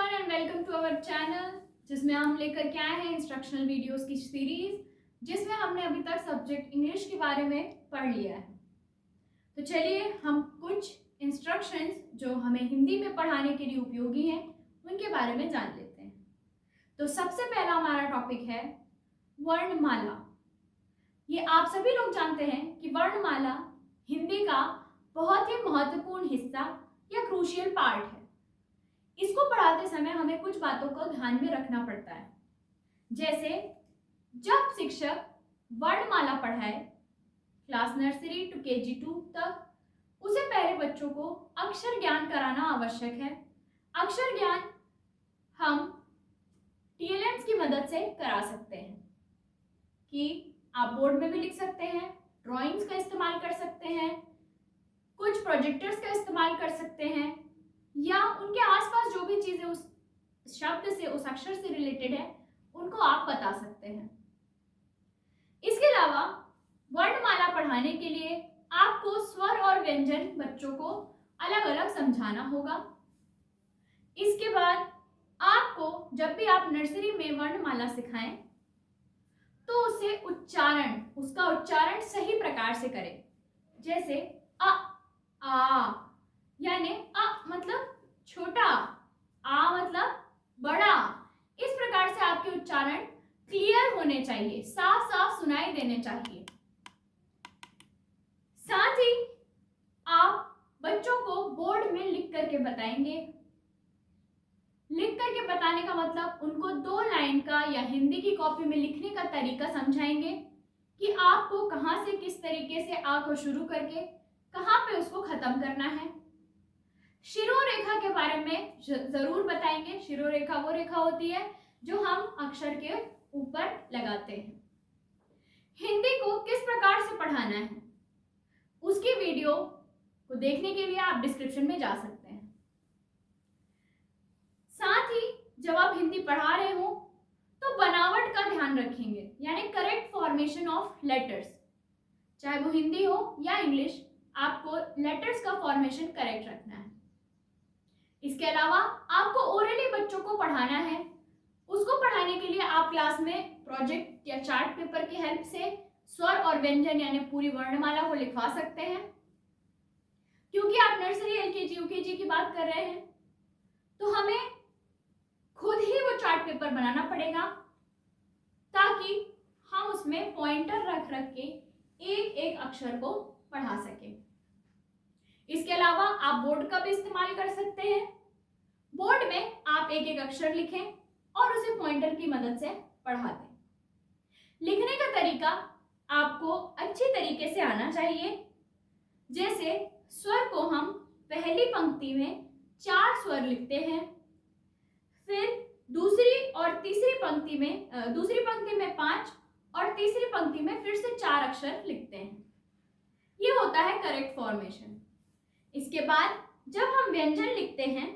Everyone and welcome to our channel, जिसमें हम लेकर के आए हैं इंस्ट्रक्शनल वीडियोस की सीरीज, जिसमें हमने अभी तक सब्जेक्ट इंग्लिश के बारे में पढ़ लिया है। तो चलिए हम कुछ इंस्ट्रक्शंस जो हमें हिंदी में पढ़ाने के लिए उपयोगी हैं उनके बारे में जान लेते हैं। तो सबसे पहला हमारा टॉपिक है वर्णमाला। ये आप सभी लोग जानते हैं कि वर्णमाला हिंदी का बहुत ही महत्वपूर्ण हिस्सा या क्रूशियल पार्ट है। इसको पढ़ाते समय हमें कुछ बातों को ध्यान में रखना पड़ता है। जैसे जब शिक्षक वर्णमाला पढ़ाए क्लास नर्सरी टू केजी 2 तक, उसे पहले बच्चों को अक्षर ज्ञान कराना आवश्यक है। अक्षर ज्ञान हम टीएलएम्स की मदद से करा सकते हैं कि आप बोर्ड में भी लिख सकते हैं, ड्राइंग्स का इस्तेमाल कर सकते हैं, कुछ प्रोजेक्टर्स का इस्तेमाल कर सकते हैं, या उनके आसपास जो भी चीजें उस शब्द से, उस अक्षर से रिलेटेड है, उनको आप बता सकते हैं। इसके अलावा वर्णमाला पढ़ाने के लिए आपको स्वर और व्यंजन बच्चों को अलग अलग समझाना होगा। इसके बाद आपको जब भी आप नर्सरी में वर्णमाला सिखाएं तो उसे उसका उच्चारण सही प्रकार से करें। जैसे अ, आ, यानी अ मतलब छोटा, आ मतलब बड़ा। इस प्रकार से आपके उच्चारण क्लियर होने चाहिए, साफ साफ सुनाई देने चाहिए। साथ ही आप बच्चों को बोर्ड में लिख करके बताएंगे। लिख करके बताने का मतलब उनको 2 लाइन का या हिंदी की कॉपी में लिखने का तरीका समझाएंगे कि आपको कहाँ से किस तरीके से आ को शुरू करके कहाँ पे उसको खत्म करना है। शिरोरेखा के बारे में जरूर बताएंगे। शिरोरेखा वो रेखा होती है जो हम अक्षर के ऊपर लगाते हैं। हिंदी को किस प्रकार से पढ़ाना है उसकी वीडियो को देखने के लिए आप डिस्क्रिप्शन में जा सकते हैं। साथ ही जब आप हिंदी पढ़ा रहे हो तो बनावट का ध्यान रखेंगे, यानी करेक्ट फॉर्मेशन ऑफ लेटर्स। चाहे वो हिंदी हो या इंग्लिश, आपको लेटर्स का फॉर्मेशन करेक्ट रखना है। इसके अलावा आपको ओरली बच्चों को पढ़ाना है। उसको पढ़ाने के लिए आप क्लास में प्रोजेक्ट या चार्ट पेपर की हेल्प से स्वर और व्यंजन यानी पूरी वर्णमाला को लिखवा सकते हैं। क्योंकि आप नर्सरी, एलकेजी, यूकेजी की बात कर रहे हैं तो हमें खुद ही वो चार्ट पेपर बनाना पड़ेगा ताकि हम उसमें पॉइंटर रख के एक एक अक्षर को पढ़ा सकें। इसके अलावा आप बोर्ड का भी इस्तेमाल कर सकते हैं। बोर्ड में आप एक एक अक्षर लिखें और उसे पॉइंटर की मदद से पढ़ा दें। लिखने का तरीका आपको अच्छी तरीके से आना चाहिए। जैसे स्वर को हम पहली पंक्ति में 4 स्वर लिखते हैं, फिर दूसरी पंक्ति में 5 और तीसरी पंक्ति में फिर से 4 अक्षर लिखते हैं। ये होता है करेक्ट फॉर्मेशन। इसके बाद जब हम व्यंजन लिखते हैं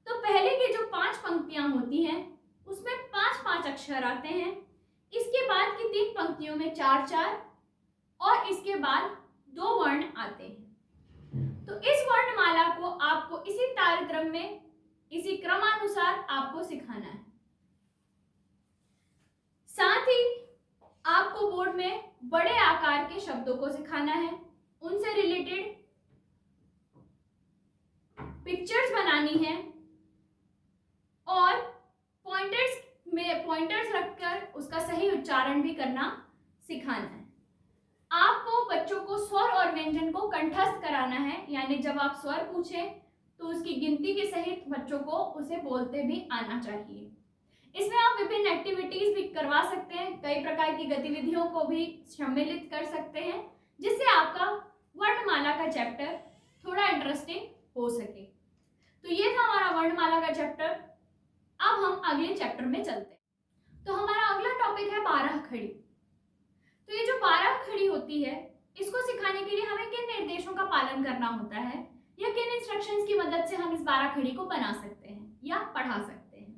तो पहले की जो 5 पंक्तियां होती हैं उसमें 5-5 अक्षर आते हैं। इसके बाद की 3 पंक्तियों में 4-4 और इसके बाद 2 वर्ण आते हैं। तो इस वर्णमाला को आपको इसी तारतम्य में, इसी क्रमानुसार आपको सिखाना है। साथ ही आपको बोर्ड में बड़े आकार के शब्दों को सिखाना है, उनसे रिलेटेड पिक्चर्स बनानी है और पॉइंटर्स रखकर उसका सही उच्चारण भी करना सिखाना है। आपको बच्चों को स्वर और व्यंजन को कंठस्थ कराना है, यानी जब आप स्वर पूछें तो उसकी गिनती के सहित बच्चों को उसे बोलते भी आना चाहिए। इसमें आप विभिन्न एक्टिविटीज भी करवा सकते हैं, कई प्रकार की गतिविधियों को भी सम्मिलित कर सकते हैं, जिससे आपका वर्णमाला का चैप्टर थोड़ा इंटरेस्टिंग हो सके। तो ये था हमारा वर्णमाला का चैप्टर। अब हम अगले चैप्टर में चलते हैं। तो हमारा अगला टॉपिक है 12 खड़ी। तो ये जो 12 खड़ी होती है, इसको सिखाने के लिए हमें किन निर्देशों का पालन करना होता है या किन इंस्ट्रक्शंस की मदद से हम इस 12 खड़ी को बना सकते हैं या पढ़ा सकते हैं।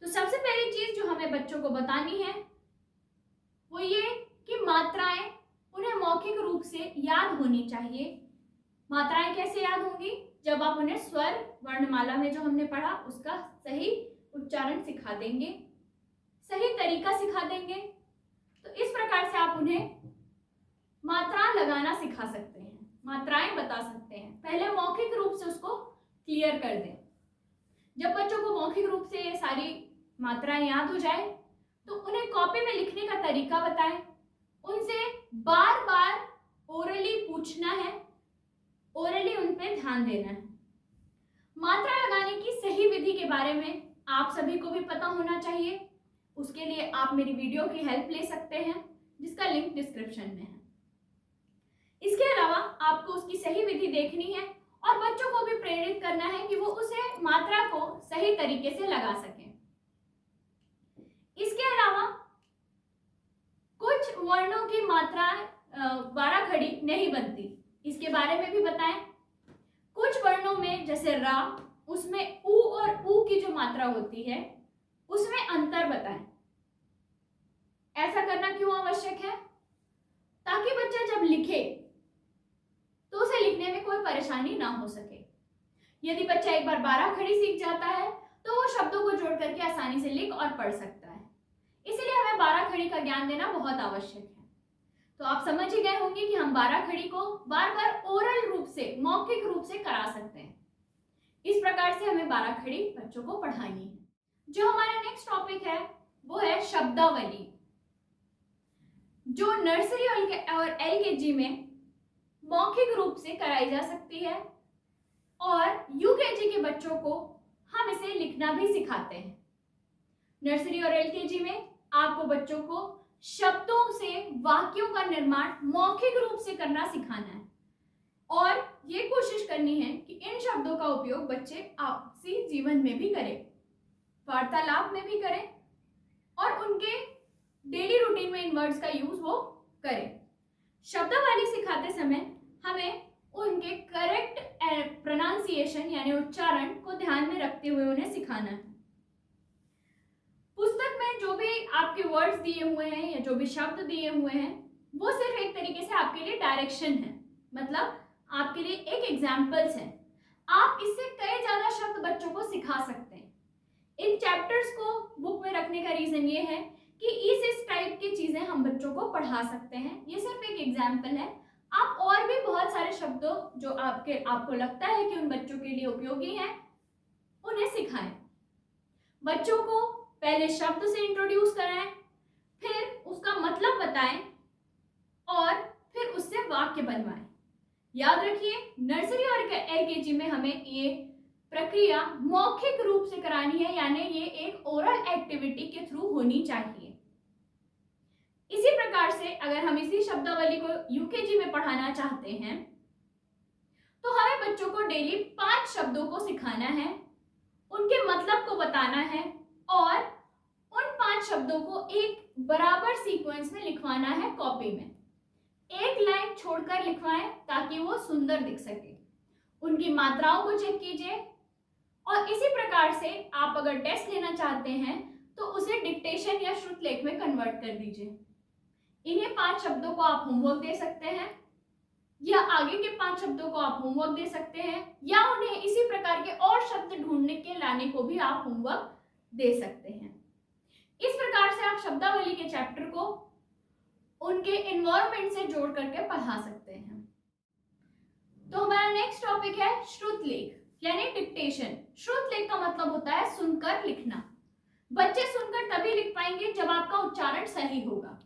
तो सबसे पहली चीज जो हमें बच्चों को बतानी है वो ये कि मात्राएं उन्हें मौखिक रूप से याद होनी चाहिए। मात्राएं कैसे याद होंगी? जब आप उन्हें स्वर वर्णमाला में जो हमने पढ़ा उसका सही उच्चारण सिखा देंगे, सही तरीका सिखा देंगे, तो इस प्रकार से आप उन्हें मात्रा लगाना सिखा सकते हैं, मात्राएं बता सकते हैं। पहले मौखिक रूप से उसको क्लियर कर दें। जब बच्चों को मौखिक रूप से ये सारी मात्राएं याद हो जाए तो उन्हें कॉपी में लिखने का तरीका बताएं, उनसे बार बार ओरली पूछना है, ओरली उन पे ध्यान देना है। मात्रा लगाने की सही विधि के बारे में आप सभी को भी पता होना चाहिए। उसके लिए आप मेरी वीडियो की हेल्प ले सकते हैं जिसका लिंक डिस्क्रिप्शन में है। इसके अलावा आपको उसकी सही विधि देखनी है और बच्चों को भी प्रेरित करना है कि वो उसे मात्रा को सही तरीके से लगा सकें। इसके अलावा कुछ वर्णों की मात्रा 12 खड़ी नहीं बनती, इसके बारे में भी बताएं। कुछ वर्णों में जैसे रा, उसमें उ और उ की जो मात्रा होती है उसमें अंतर बताएं। ऐसा करना क्यों आवश्यक है? ताकि बच्चा जब लिखे तो उसे लिखने में कोई परेशानी ना हो सके। यदि बच्चा एक बार 12 खड़ी सीख जाता है तो वो शब्दों को जोड़ करके आसानी से लिख और पढ़ सकता है। इसलिए हमें 12 खड़ी का ज्ञान देना बहुत आवश्यक है। तो आप समझ ही गए होंगे कि हम 12 खड़ी को बार बार ओरल रूप से, मौखिक रूप से करा सकते हैं। इस प्रकार से हमें 12 खड़ी बच्चों को पढ़ानी है। जो हमारा नेक्स्ट टॉपिक है वो है शब्दावली, जो नर्सरी और LKG में मौखिक रूप से कराई जा सकती है और UKG के बच्चों को हम इसे लिखना भी सिखाते हैं। नर्सरी और LKG में आपको बच्चों को शब्दों से वाक्यों का निर्माण मौखिक रूप से करना सिखाना है और ये कोशिश करनी है कि इन शब्दों का उपयोग बच्चे आपसी जीवन में भी करें, वार्तालाप में भी करें और उनके डेली रूटीन में इन वर्ड्स का यूज वो करें। शब्दावली सिखाते समय हमें उनके करेक्ट प्रोनाउंसिएशन यानी उच्चारण को ध्यान में रखते हुए उन्हें सिखाना है। पुस्तक में जो भी आपके वर्ड्स दिए हुए हैं या जो भी शब्द दिए हुए हैं वो सिर्फ एक तरीके से आपके लिए डायरेक्शन है, मतलब आपके लिए एक एग्जाम्पल्स हैं। आप इससे कई ज्यादा शब्द बच्चों को सिखा सकते हैं। इन चैप्टर्स को बुक में रखने का रीजन ये है कि इस टाइप की चीजें हम बच्चों को पढ़ा सकते हैं। ये सिर्फ एक एग्जाम्पल है। आप और भी बहुत सारे शब्दों जो आपको लगता है कि उन बच्चों के लिए उपयोगी हैं उन्हें सिखाएं। बच्चों को पहले शब्द से इंट्रोड्यूस कराएं, फिर उसका मतलब बताएं और फिर उससे वाक्य बनवाएं। याद रखिए, नर्सरी और LKG में हमें ये प्रक्रिया मौखिक रूप से करानी है, यानी ये एक ओरल एक्टिविटी के थ्रू होनी चाहिए। इसी प्रकार से अगर हम इसी शब्दावली को UKG में पढ़ाना चाहते हैं तो हमें बच्चों को डेली 5 शब्दों को सिखाना है, उनके मतलब को बताना है और उन 5 शब्दों को एक बराबर सीक्वेंस में लिखवाना है कॉपी में। एक लाइन छोड़कर लिखवाएं ताकि वो सुंदर दिख सके। उनकी मात्राओं को चेक कीजिए और इसी प्रकार से आप अगर टेस्ट लेना चाहते हैं तो उसे डिक्टेशन या श्रुतलेख में कन्वर्ट कर दीजिए। इन्हें 5 शब्दों को आप होमवर्क दे सकते हैं या आगे के 5 शब्दों को आप होमवर्क दे सकते हैं या उन्हें इसी प्रकार के और शब्द ढूंढने के लाने को भी आप होमवर्क दे सकते हैं। इस प्रकार से आप शब्दावली के चैप्टर को उनके एनवायरनमेंट से जोड़ करके पढ़ा सकते हैं। तो हमारा नेक्स्ट टॉपिक है श्रुतलेख यानी डिक्टेशन। श्रुतलेख का मतलब होता है सुनकर लिखना। बच्चे सुनकर तभी लिख पाएंगे जब आपका उच्चारण सही होगा।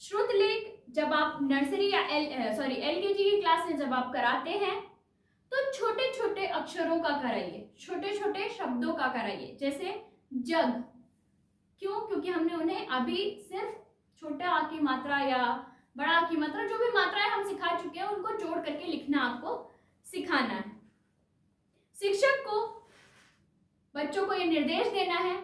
श्रुतलेख जब आप नर्सरी या LKG की क्लास में जब आप कराते हैं तो छोटे छोटे अक्षरों का कराइए, छोटे छोटे शब्दों का कराइए। जैसे जग, क्यों? क्योंकि हमने उन्हें अभी सिर्फ छोटा आ की मात्रा या बड़ा आ की मात्रा, जो भी मात्राएं हम सिखा चुके हैं उनको जोड़ करके लिखना आपको सिखाना है। शिक्षक को बच्चों को ये निर्देश देना है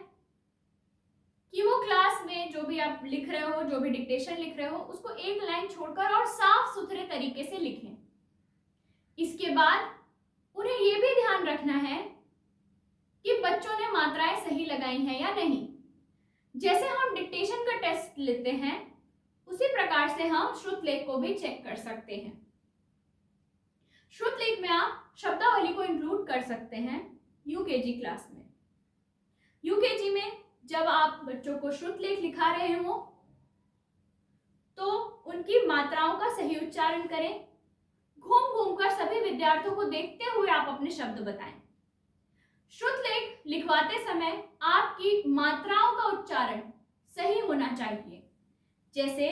कि वो क्लास में जो भी आप लिख रहे हो, जो भी डिक्टेशन लिख रहे हो, उसको एक लाइन छोड़कर और साफ सुथरे तरीके से लिखें। इसके बाद उन्हें ये भी ध्यान रखना है कि बच्चों ने मात्राएं सही लगाई हैं या नहीं। जैसे हम डिक्टेशन का टेस्ट लेते हैं उसी प्रकार से हम श्रुतलेख को भी चेक कर सकते हैं। श्रुतलेख में आप शब्दावली को इंक्लूड कर सकते हैं यूकेजी क्लास में। यूकेजी में जब आप बच्चों को श्रुतलेख लिखा रहे हो तो उनकी मात्राओं का सही उच्चारण करें। घूम घूम कर सभी विद्यार्थियों को देखते हुए आप अपने शब्द बताएं। श्रुतलेख लिखवाते समय आपकी मात्राओं का उच्चारण सही होना चाहिए। जैसे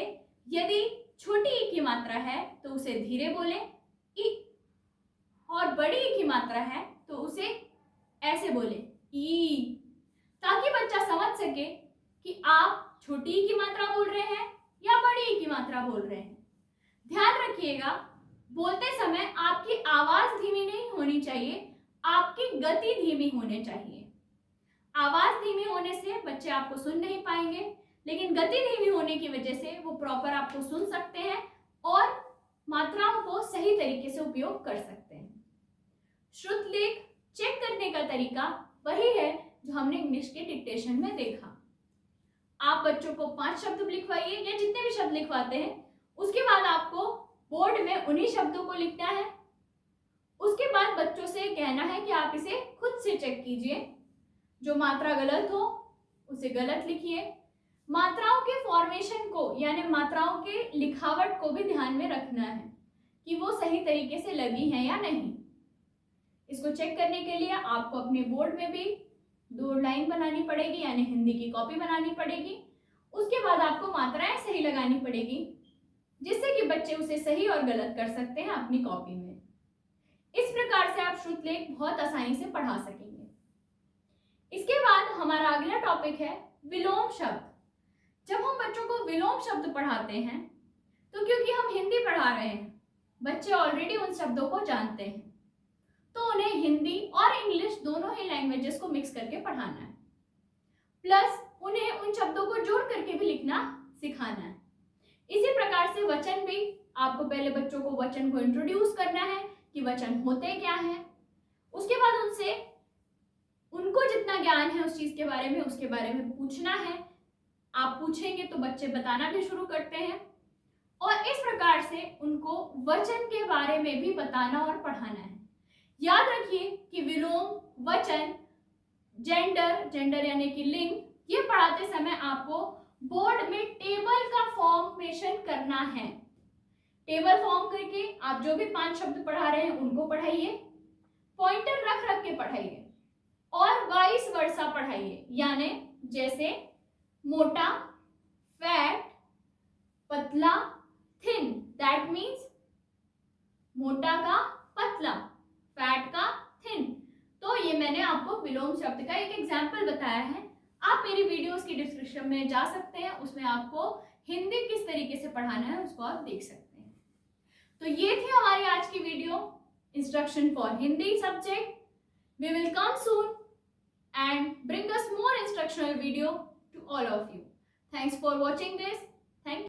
यदि छोटी ई की मात्रा है तो उसे धीरे बोलें, ई, और बड़ी ई की मात्रा है तो उसे ऐसे बोलें, ई, ताकि बच्चा समझ सके कि आप छोटी ई की मात्रा बोल रहे हैं या बड़ी ई की मात्रा बोल रहे हैं। ध्यान रखिएगा, बोलते समय आपकी आवाज धीमी नहीं होनी चाहिए, आपकी गति धीमी होनी चाहिए। आवाज धीमी होने से बच्चे आपको सुन नहीं पाएंगे, लेकिन गति धीमी होने की वजह से वो प्रॉपर आपको सुन सकते हैं और मात्राओं को सही तरीके से उपयोग कर सकते हैं। श्रुतलेख चेक करने का तरीका वही है जो हमने इंग्लिश के डिक्टेशन में देखा। आप बच्चों को 5 शब्द लिखवाइए या जितने भी शब्द लिखवाते हैं, उसके बाद आपको बोर्ड में उन्हीं शब्दों को लिखना है। उसके बाद बच्चों से कहना है कि आप इसे खुद से चेक कीजिए, जो मात्रा गलत हो उसे गलत लिखिए। मात्राओं के फॉर्मेशन को यानी मात्राओं के लिखावट को भी ध्यान में रखना है कि वो सही तरीके से लगी हैं या नहीं। इसको चेक करने के लिए आपको अपने बोर्ड में भी 2 लाइन बनानी पड़ेगी, यानी हिंदी की कॉपी बनानी पड़ेगी। उसके बाद आपको मात्राएं सही लगानी पड़ेगी, जिससे कि बच्चे उसे सही और गलत कर सकते हैं अपनी कॉपी में। इस प्रकार से आप श्रुतलेख बहुत आसानी से पढ़ा सकेंगे। इसके बाद हमारा अगला टॉपिक है विलोम शब्द। जब हम बच्चों को विलोम शब्द पढ़ाते हैं तो क्योंकि हम हिंदी पढ़ा रहे हैं, बच्चे ऑलरेडी उन शब्दों को जानते हैं, तो उन्हें हिंदी और इंग्लिश दोनों ही लैंग्वेजेस को मिक्स करके पढ़ाना है। प्लस उन्हें उन शब्दों को जोड़ करके भी लिखना सिखाना है। इसी प्रकार से वचन भी आपको पहले बच्चों को वचन को इंट्रोड्यूस करना है कि वचन होते क्या हैं। उसके बाद उनसे उनको जितना ज्ञान है उस चीज के बारे में, उसके बारे में पूछना है। आप पूछेंगे तो बच्चे बताना भी शुरू करते हैं, और इस प्रकार से उनको वचन के बारे में भी बताना और पढ़ाना है। याद रखिए कि विलोम, वचन, जेंडर यानी कि लिंग, ये पढ़ाते समय आपको बोर्ड में टेबल का फॉर्मेशन करना है। टेबल फॉर्म करके आप जो भी 5 शब्द पढ़ा रहे हैं उनको पढ़ाइए, पॉइंटर रख रख के पढ़ाइए और वाइस वर्सा पढ़ाइए। यानी जैसे मोटा, फैट, पतला, थिन, दैट मीन्स मोटा का पतला, फैट का थिन। तो ये मैंने आपको विलोम शब्द का एक एग्जाम्पल बताया है। आप मेरी वीडियोस की डिस्क्रिप्शन में जा सकते हैं, उसमें आपको हिंदी किस तरीके से पढ़ाना है उसको आप देख सकते हैं। तो ये थी हमारी आज की video, instruction for Hindi subject. We will come soon and bring us more instructional video to all of you. Thanks for watching this. Thank you.